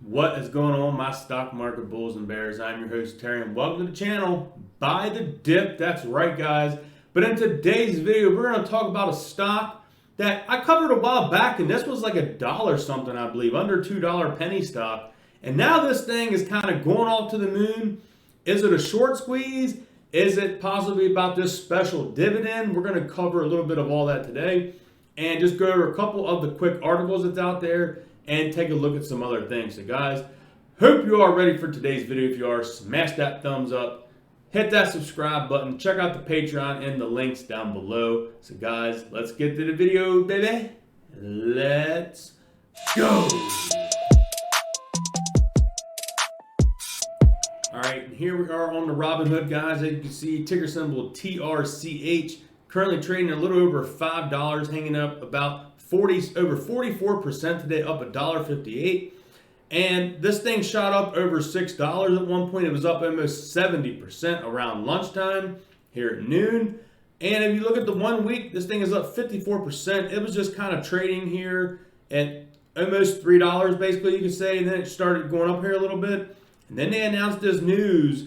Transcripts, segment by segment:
What is going on, my stock market bulls and bears? I'm your host, Terry, and welcome to the channel. Buy the dip. That's right, guys. But in today's video, we're going to talk about a stock that I covered a while back, and this was like $1 something, I believe, under $2 penny stock. And now this thing is kind of going off to the moon. Is it a short squeeze? Is it possibly about this special dividend? We're going to cover a little bit of all that today and just go over a couple of the quick articles that's out there and take a look at some other things. So guys, hope you are ready for today's video. If you are, smash that thumbs up, hit that subscribe button, check out the Patreon and the links down below. So guys, let's get to the video, baby. Let's go. All right, here we are on the Robinhood, guys. As you can see, ticker symbol TRCH, currently trading a little over $5, hanging up about over 44% today, up $1.58. And this thing shot up over $6 at one point. It was up almost 70% around lunchtime here at noon. And if you look at the 1 week, this thing is up 54%. It was just kind of trading here at almost $3, basically, you could say. And then it started going up here a little bit. And then they announced this news,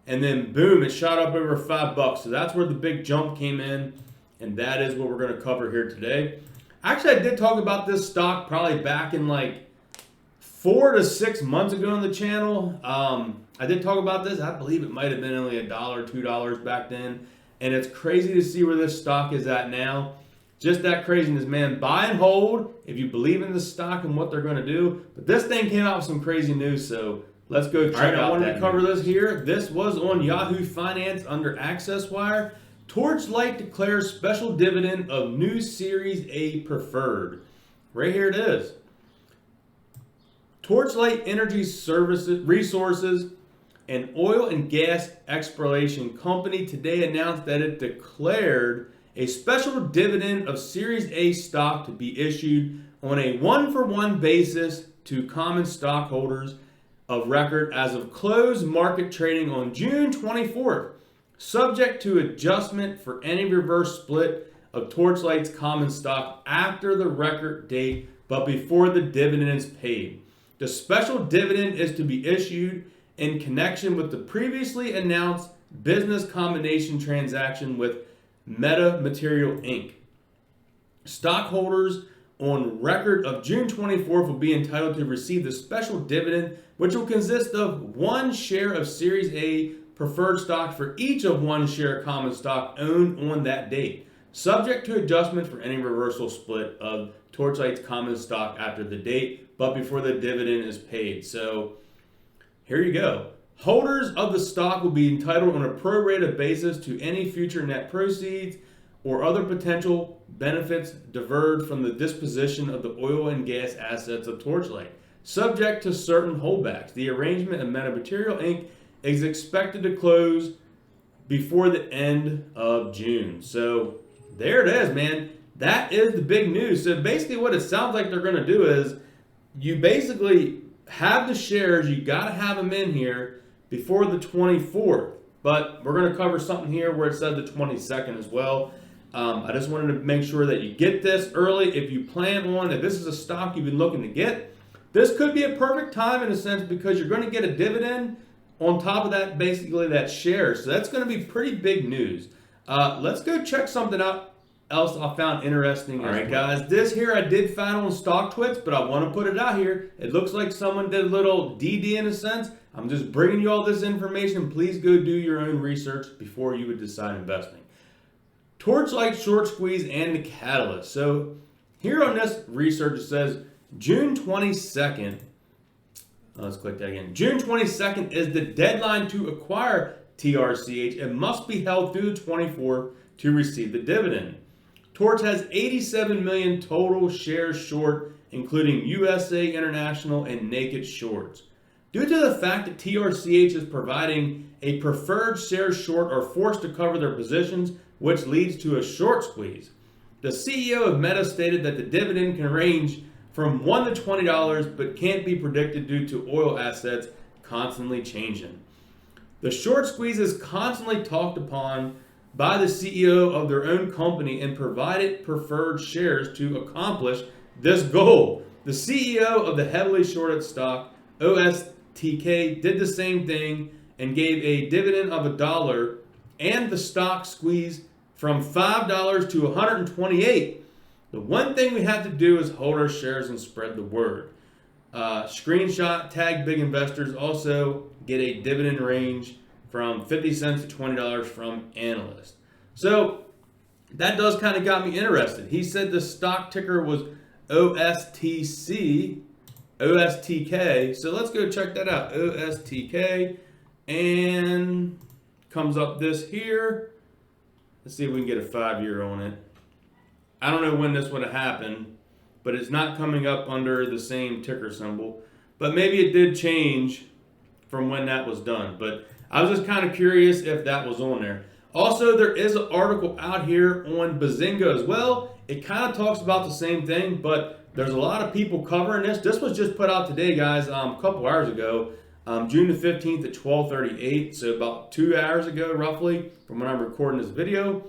and then boom, it shot up over $5. So that's where the big jump came in. And that is what we're going to cover here today. Actually, I did talk about this stock probably back in like 4 to 6 months ago on the channel. I did talk about this. I believe it might have been only $1, $2 back then. And it's crazy to see where this stock is at now. Just that craziness, man. Buy and hold if you believe in the stock and what they're going to do. But this thing came out with some crazy news, so let's go check out. I wanted to cover this here. This was on Yahoo Finance under Access Wire. Torchlight declares special dividend of new Series A preferred. Right here it is. Torchlight Energy Resources, an oil and gas exploration company, today announced that it declared a special dividend of Series A stock to be issued on a 1-for-1 basis to common stockholders of record as of closed market trading on June 24th. Subject to adjustment for any reverse split of Torchlight's common stock after the record date, but before the dividend is paid. The special dividend is to be issued in connection with the previously announced business combination transaction with Meta Material Inc. Stockholders on record of June 24th will be entitled to receive the special dividend, which will consist of 1 share of Series A preferred stock for each of 1 share common stock owned on that date, subject to adjustment for any reversal split of Torchlight's common stock after the date, but before the dividend is paid. So here you go. Holders of the stock will be entitled on a pro-rata basis to any future net proceeds or other potential benefits diverged from the disposition of the oil and gas assets of Torchlight, subject to certain holdbacks. The arrangement of Meta Material Inc. is expected to close before the end of June. So there it is, man. That is the big news. So basically what it sounds like they're going to do is you basically have the shares. You got to have them in here before the 24th. But we're going to cover something here where it said the 22nd as well. I just wanted to make sure that you get this early. If you plan on, if this is a stock you've been looking to get, this could be a perfect time in a sense because you're going to get a dividend on top of that, basically that share. So that's going to be pretty big news. Let's go check something out else I found interesting. All right, guys, this here I did find on StockTwits, but I want to put it out here. It looks like someone did a little DD in a sense. I'm just bringing you all this information. Please go do your own research before you would decide investing. Torchlight short squeeze and the catalyst. So here on this research, it says June 22nd. Let's click that again. June 22nd is the deadline to acquire TRCH. It must be held through the 24th to receive the dividend. Torch has 87 million total shares short, including USA, International, and Naked Shorts. Due to the fact that TRCH is providing a preferred share short are forced to cover their positions, which leads to a short squeeze. The CEO of Meta stated that the dividend can range from $1 to $20, but can't be predicted due to oil assets constantly changing. The short squeeze is constantly talked upon by the CEO of their own company and provided preferred shares to accomplish this goal. The CEO of the heavily shorted stock OSTK did the same thing and gave a dividend of $1, and the stock squeezed from $5 to $128. The one thing we have to do is hold our shares and spread the word. Screenshot, tag big investors, also get a dividend range from 50 cents to $20 from analysts. So that does kind of got me interested. He said the stock ticker was OSTK. So let's go check that out. OSTK, and comes up this here. Let's see if we can get a 5-year on it. I don't know when this would have happened, but it's not coming up under the same ticker symbol. But maybe it did change from when that was done. But I was just kind of curious if that was on there. Also, there is an article out here on Bazinga as well. It kind of talks about the same thing, but there's a lot of people covering this. This was just put out today, guys, a couple hours ago, June the 15th at 12:38. So about 2 hours ago, roughly, from when I'm recording this video.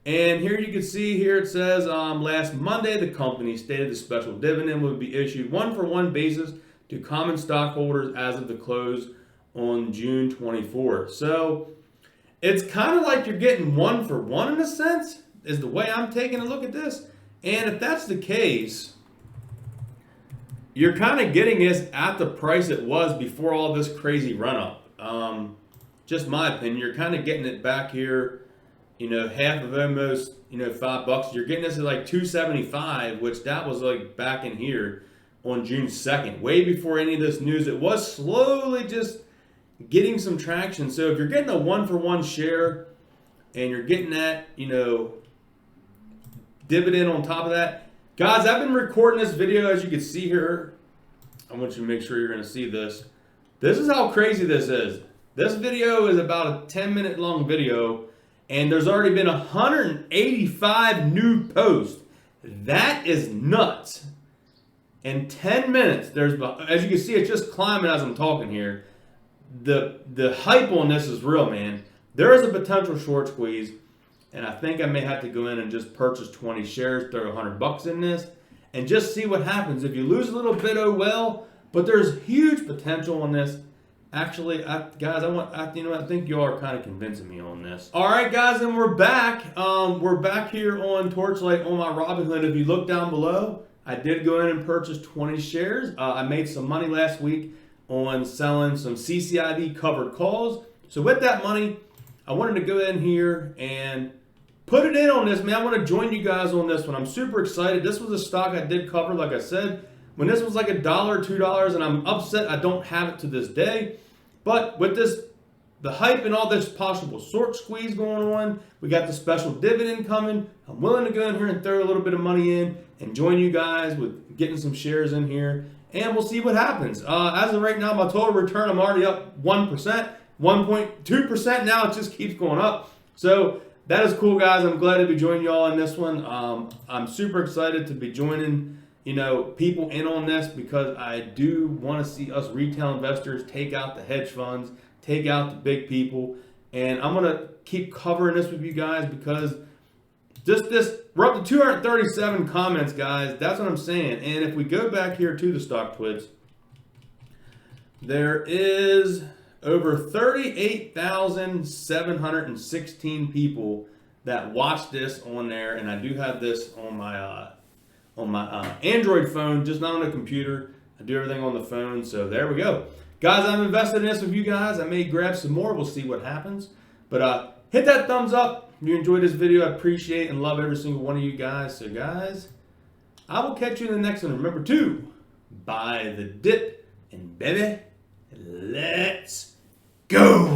And here you can see here it says, last Monday, the company stated the special dividend would be issued 1-for-1 basis to common stockholders as of the close on June 24th. So it's kind of like you're getting 1-for-1 in a sense, is the way I'm taking a look at this. And if that's the case, you're kind of getting this at the price it was before all this crazy run up. Just my opinion, you're kind of getting it back here, half of almost, $5. You're getting this at like $2.75, which that was like back in here on June 2nd, way before any of this news. It was slowly just getting some traction. So if you're getting a 1-for-1 share and you're getting that, dividend on top of that, guys, I've been recording this video, as you can see here. I want you to make sure you're going to see this. This is how crazy this is. This video is about a 10-minute long video, and there's already been 185 new posts. That is nuts. In 10 minutes, as you can see, it's just climbing as I'm talking here. The hype on this is real, man. There is a potential short squeeze, and I think I may have to go in and just purchase 20 shares, throw $100 in this, and just see what happens. If you lose a little bit, oh well, but there's huge potential on this. Actually, guys, I think you all are kind of convincing me on this. All right, guys, and we're back. We're back here on Torchlight on my Robinhood. If you look down below, I did go in and purchase 20 shares. I made some money last week on selling some CCIV covered calls. So with that money, I wanted to go in here and put it in on this, man. I want to join you guys on this one. I'm super excited. This was a stock I did cover, like I said, when this was like $1, $2, and I'm upset I don't have it to this day. But with this, the hype and all this possible short squeeze going on, we got the special dividend coming. I'm willing to go in here and throw a little bit of money in and join you guys with getting some shares in here. And we'll see what happens. As of right now, my total return, I'm already up 1%, 1.2% now. It just keeps going up. So that is cool, guys. I'm glad to be joining y'all in this one. I'm super excited to be joining, people in on this, because I do want to see us retail investors take out the hedge funds, take out the big people. And I'm going to keep covering this with you guys, because we're up to 237 comments, guys. That's what I'm saying. And if we go back here to the stock twits, there is over 38,716 people that watched this on there. And I do have this on my Android phone, just not on a computer. I do everything on the phone. So there we go. Guys, I'm invested in this with you guys. I may grab some more. We'll see what happens. But hit that thumbs up. If you enjoyed this video, I appreciate and love every single one of you guys. So guys, I will catch you in the next one. Remember to buy the dip, and baby, let's go.